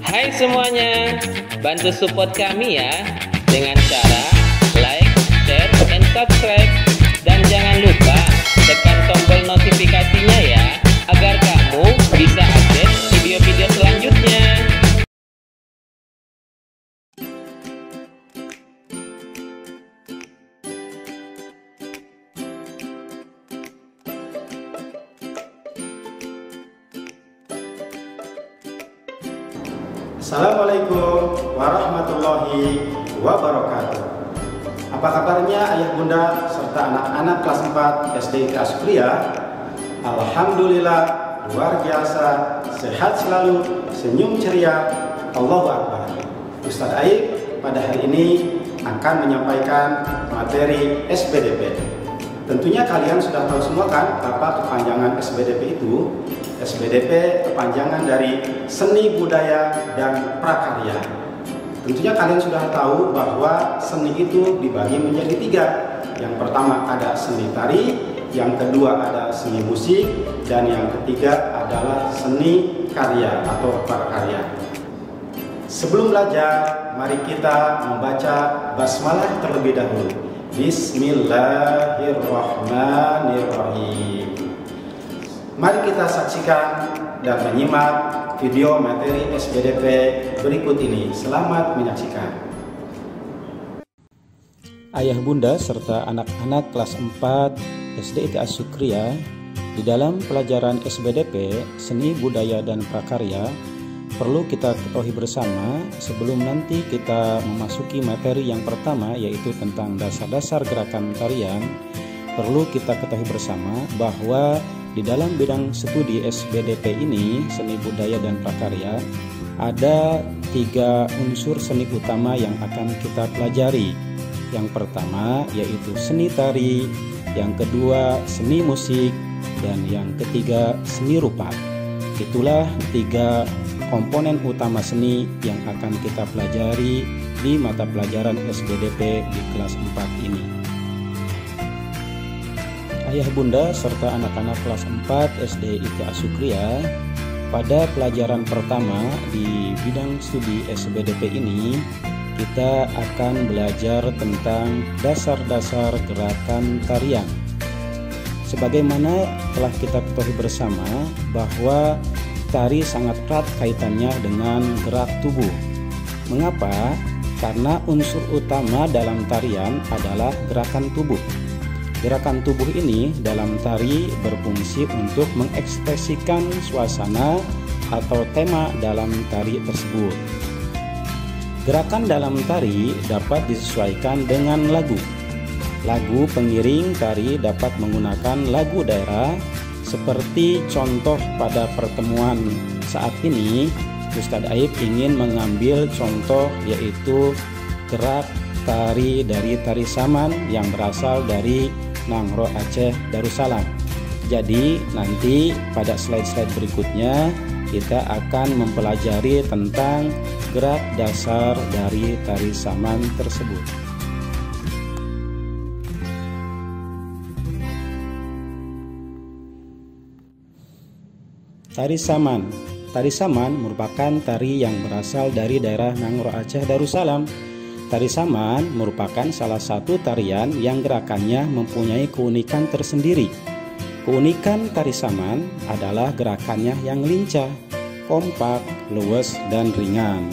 Hai semuanya, bantu support kami ya dengan cara like, share, and subscribe. Dan jangan lupa tekan tombol notifikasinya ya, agar kamu bisa update video-video selanjutnya. Assalamualaikum warahmatullahi wabarakatuh. Apa kabarnya ayah bunda serta anak-anak kelas 4 SD ITA Syukriya? Alhamdulillah luar biasa, sehat selalu, senyum ceria, Allahu Akbar. Ustadz Aib pada hari ini akan menyampaikan materi SBDP. Tentunya kalian sudah tahu semua kan apa kepanjangan SBDP itu? SBDP kepanjangan dari Seni Budaya dan Prakarya. Tentunya kalian sudah tahu bahwa seni itu dibagi menjadi 3. Yang pertama ada seni tari, yang kedua ada seni musik, dan yang ketiga adalah seni karya atau prakarya. Sebelum belajar, mari kita membaca basmalah terlebih dahulu. Bismillahirrahmanirrahim. Mari kita saksikan dan menyimak video materi SBDP berikut ini. Selamat menyaksikan. Ayah bunda serta anak-anak kelas 4 SD ITA Syukriya, di dalam pelajaran SBDP Seni Budaya dan Prakarya perlu kita ketahui bersama sebelum nanti kita memasuki materi yang pertama, yaitu tentang dasar-dasar gerakan tarian. Perlu kita ketahui bersama bahwa di dalam bidang studi SBDP ini, seni budaya dan prakarya, ada 3 unsur seni utama yang akan kita pelajari. Yang pertama yaitu seni tari, yang kedua seni musik, dan yang ketiga seni rupa. Itulah 3 komponen utama seni yang akan kita pelajari di mata pelajaran SBDP di kelas 4 ini. Ayah bunda serta anak-anak kelas 4 SD ITA Syukriya, pada pelajaran pertama di bidang studi SBDP ini kita akan belajar tentang dasar-dasar gerakan tarian. Sebagaimana telah kita ketahui bersama bahwa tari sangat erat kaitannya dengan gerak tubuh. Mengapa? Karena unsur utama dalam tarian adalah gerakan tubuh. Gerakan tubuh ini dalam tari berfungsi untuk mengekspresikan suasana atau tema dalam tari tersebut. Gerakan dalam tari dapat disesuaikan dengan lagu. Lagu pengiring tari dapat menggunakan lagu daerah, seperti contoh pada pertemuan saat ini. Ustadz Aib ingin mengambil contoh yaitu gerak tari dari tari Saman yang berasal dari Nangro Aceh Darussalam. Jadi nanti pada slide-slide berikutnya kita akan mempelajari tentang gerak dasar dari tari Saman tersebut. Tari Saman. Tari Saman merupakan tari yang berasal dari daerah Nangro Aceh Darussalam. Tari Saman merupakan salah satu tarian yang gerakannya mempunyai keunikan tersendiri. Keunikan tari Saman adalah gerakannya yang lincah, kompak, luwes, dan ringan.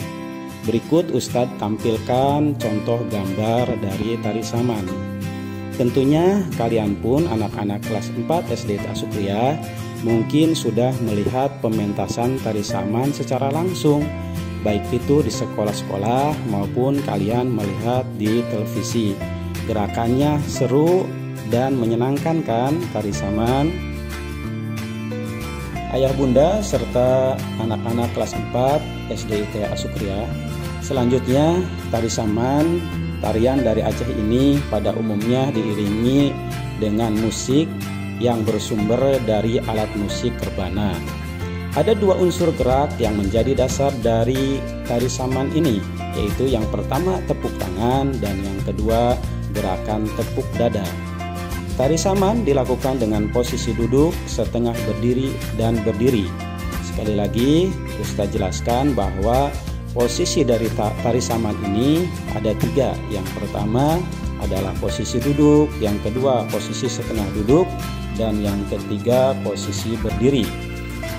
Berikut Ustadz tampilkan contoh gambar dari tari Saman. Tentunya kalian pun anak-anak kelas 4 SD ITA Syukriya mungkin sudah melihat pementasan tari Saman secara langsung, baik itu di sekolah-sekolah maupun kalian melihat di televisi. Gerakannya seru dan menyenangkan kan tari Saman? Ayah bunda serta anak-anak kelas 4 SD ITA Syukriya, selanjutnya tari Saman, tarian dari Aceh ini pada umumnya diiringi dengan musik yang bersumber dari alat musik kerbana. Ada 2 unsur gerak yang menjadi dasar dari tari Saman ini, yaitu yang pertama tepuk tangan dan yang kedua gerakan tepuk dada. Tari Saman dilakukan dengan posisi duduk, setengah berdiri, dan berdiri. Sekali lagi Ustadz jelaskan bahwa posisi dari tari saman ini ada 3. Yang pertama adalah posisi duduk, yang kedua posisi setengah duduk, dan yang ketiga posisi berdiri.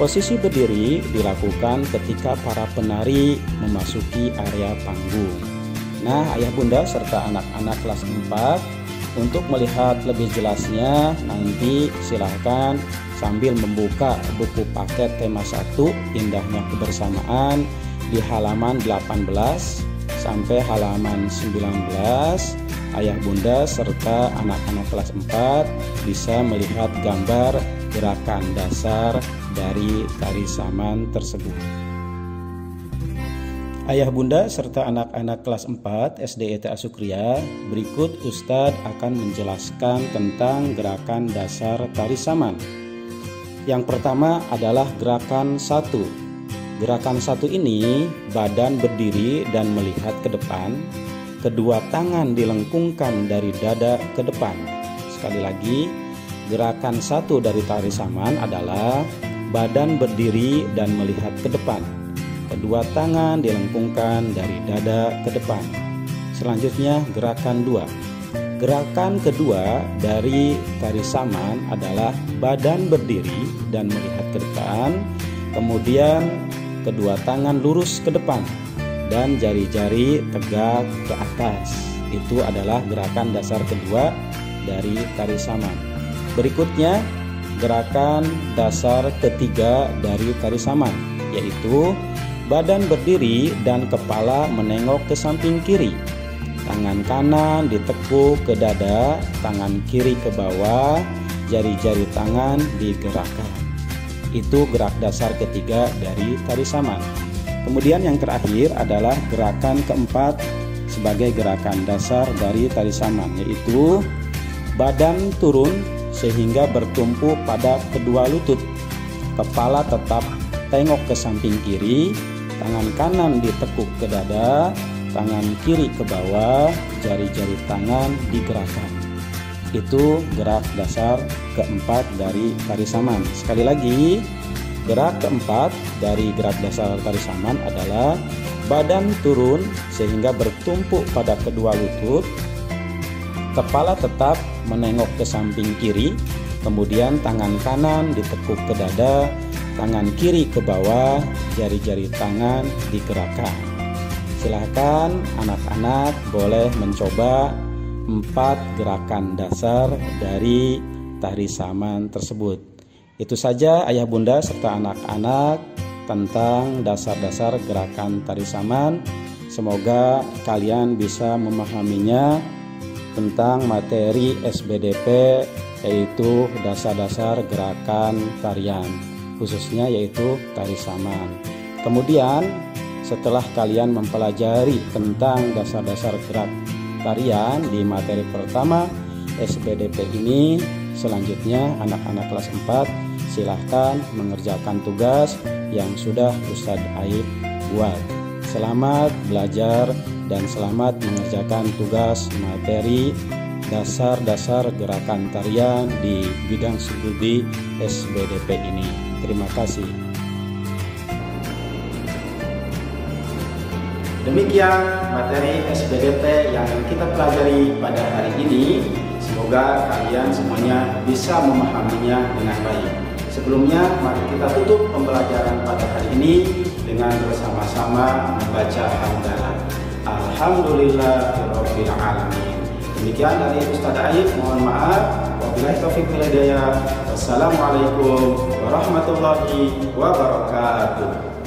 Posisi berdiri dilakukan ketika para penari memasuki area panggung. Nah, ayah bunda serta anak-anak kelas 4, untuk melihat lebih jelasnya nanti silahkan sambil membuka buku paket tema 1 Indahnya Kebersamaan di halaman 18 sampai halaman 19. Ayah bunda serta anak-anak kelas 4 bisa melihat gambar gerakan dasar dari tari saman tersebut. Ayah bunda serta anak-anak kelas 4 SD ITA Asukriya, berikut Ustadz akan menjelaskan tentang gerakan dasar tari saman. Yang pertama adalah gerakan 1. Gerakan 1 ini badan berdiri dan melihat ke depan, kedua tangan dilengkungkan dari dada ke depan. Sekali lagi, gerakan 1 dari tari saman adalah badan berdiri dan melihat ke depan, kedua tangan dilengkungkan dari dada ke depan. Selanjutnya gerakan 2. Gerakan kedua dari tari saman adalah badan berdiri dan melihat ke depan, kemudian kedua tangan lurus ke depan dan jari-jari tegak ke atas. Itu adalah gerakan dasar kedua dari tari saman. Berikutnya gerakan dasar ketiga dari tari saman, yaitu badan berdiri dan kepala menengok ke samping kiri. Tangan kanan ditekuk ke dada, tangan kiri ke bawah, jari-jari tangan digerakkan. Itu gerak dasar ketiga dari tari saman. Kemudian yang terakhir adalah gerakan keempat sebagai gerakan dasar dari tari saman, yaitu badan turun sehingga bertumpu pada kedua lutut. Kepala tetap tengok ke samping kiri, tangan kanan ditekuk ke dada, tangan kiri ke bawah, jari-jari tangan digerakkan. Itu gerak dasar keempat dari tari saman. Sekali lagi, gerak keempat dari gerak dasar tari saman adalah badan turun sehingga bertumpu pada kedua lutut, kepala tetap menengok ke samping kiri, kemudian tangan kanan ditekuk ke dada, tangan kiri ke bawah, jari-jari tangan digerakkan. Silahkan anak-anak boleh mencoba 4 gerakan dasar dari tari saman tersebut. Itu saja ayah bunda serta anak-anak tentang dasar-dasar gerakan tari saman. Semoga kalian bisa memahaminya tentang materi SBDP, yaitu dasar-dasar gerakan tarian, khususnya yaitu tari saman. Kemudian setelah kalian mempelajari tentang dasar-dasar gerak tarian di materi pertama SBDP ini, selanjutnya anak-anak kelas 4 silahkan mengerjakan tugas yang sudah Ustadz Aib buat. Selamat belajar dan selamat mengerjakan tugas materi dasar-dasar gerakan tarian di bidang studi SBDP ini. Terima kasih. Demikian materi SBDP yang kita pelajari pada hari ini. Semoga kalian semuanya bisa memahaminya dengan baik. Sebelumnya, mari kita tutup pembelajaran pada hari ini dengan bersama-sama membaca hamdalah. Alhamdulillahirabbil alamin. Demikian dari Ustadz Aib, mohon maaf. Wabillahi taufiq wal hidayah. Wassalamualaikum warahmatullahi wabarakatuh.